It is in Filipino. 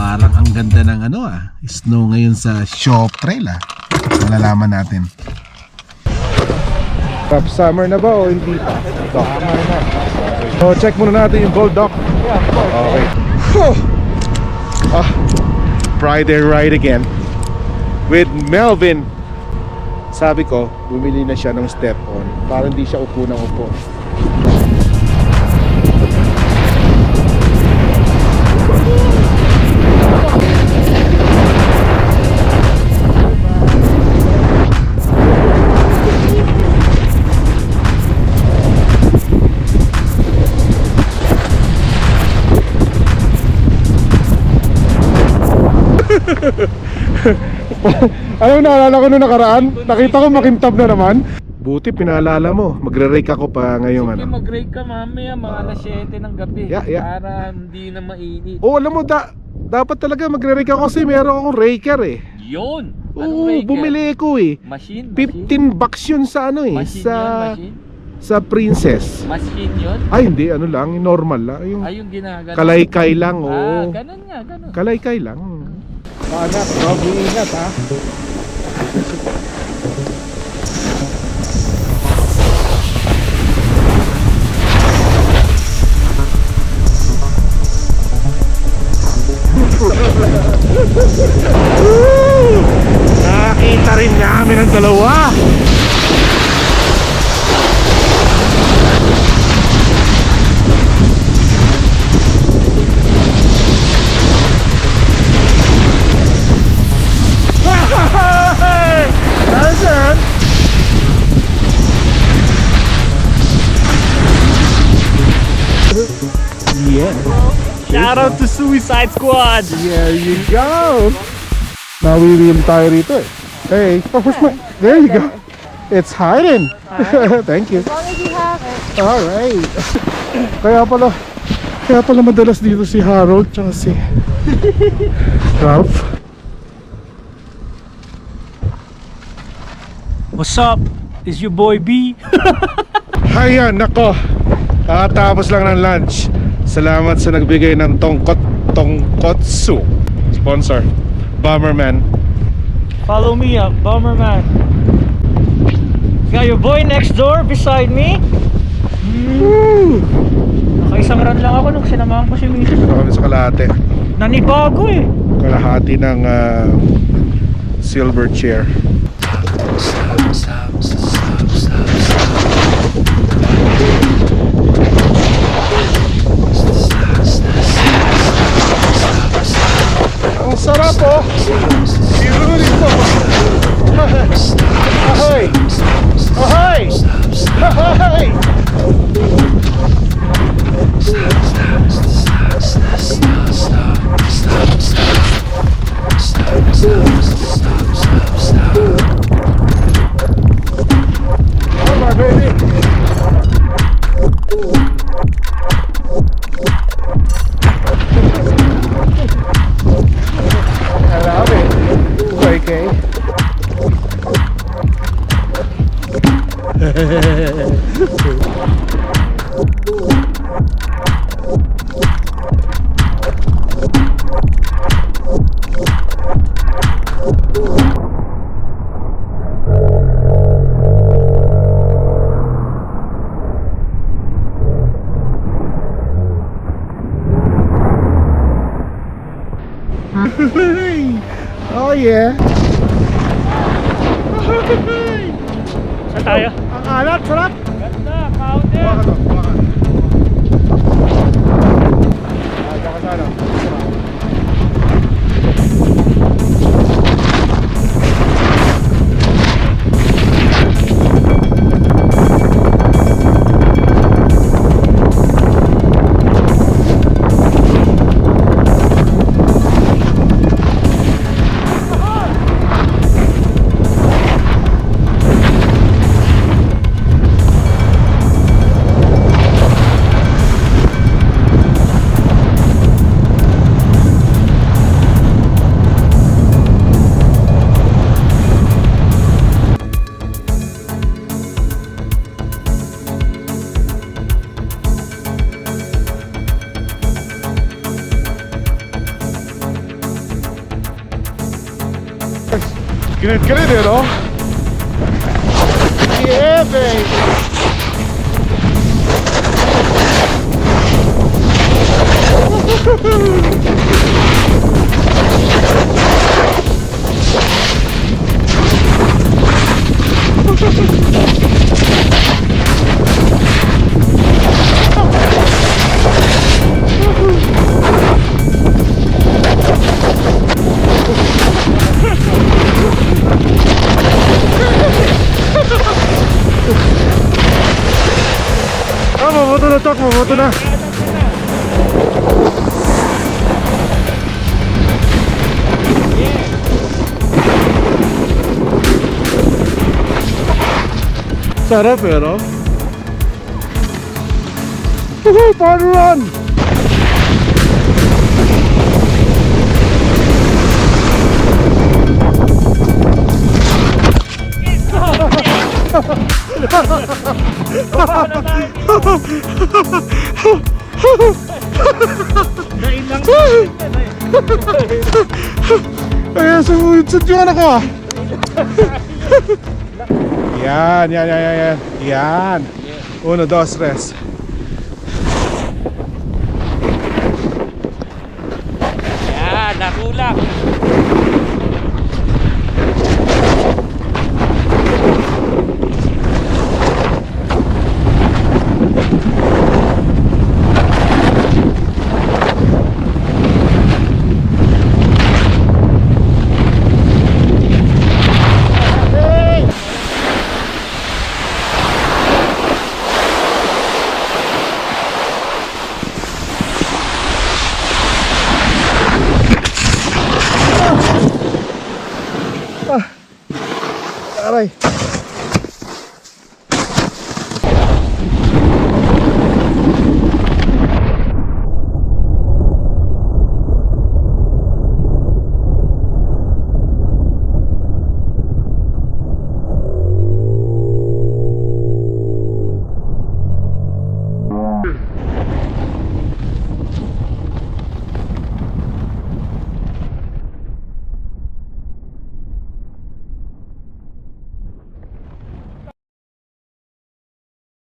Parang ang ganda ng snow ngayon sa Shop Trail Malalaman natin. Summer na ba o hindi pa? Summer na. So check muna natin yung gold dock. Okay. Friday ride again with Melvin. Sabi ko, bumili na siya ng step on para hindi siya upo ng upo. Alam mo, naalala ko nung nakaraan, nakita ko makintab na naman. Buti pinaalala mo, magre-rake ako pa ngayong Sige, mag-rake ka mamaya mga alas 7 ng gabi. Para hindi na mainit. Alam mo, dapat talaga magre-rake ako kasi meron akong raker Yun! Oo, bumili ko Machine? 15 bucks yun sa Machine yun? Sa Princess. Machine yun? Ay hindi, lang, normal lang yung ginagano. kalaykay lang. Ganun nga, ganun. Kalaykay lang. Anak, mag-iingat Nakita rin namin ang dalawa. Yeah. Shout out to Suicide Squad! There you go! Nawiwim tayo rito Hey, there you go. It's hiding. Thank you. As long as you have it. Alright. Kaya pala madalas dito si Harold tsaka si Ralph. What's up? Is your boy B? Ayan, nako. Kakatapos lang ng lunch. Salamat sa nagbigay ng tongkotsu. Sponsor, Bomberman. Follow me up, Bomberman. Got your boy next door beside me. Woo! Nakaisang run lang ako nung sinamahan ko si Mrs. Ito kami sa kalahati. Nanibago Kalahati ng silver chair. Ang sarap Beautiful. Ahoy! Ahoy! Ahoy! Come on, baby. I love it. Okay. Oh yeah. Saan tayo? Ang alat, sarap. Ganda, powder. Buka ka to, buka ka. Diyan ka sana. Kinit-kinit eh, no? Yeah, baby! Mamoto na, Chok, mamoto na. Sarap pero. Fun run! Dain lang. Ayan, sumulit yung anak ko ah. Yan. Yan. 1, 2, 3. Yan, nakulak. Aray.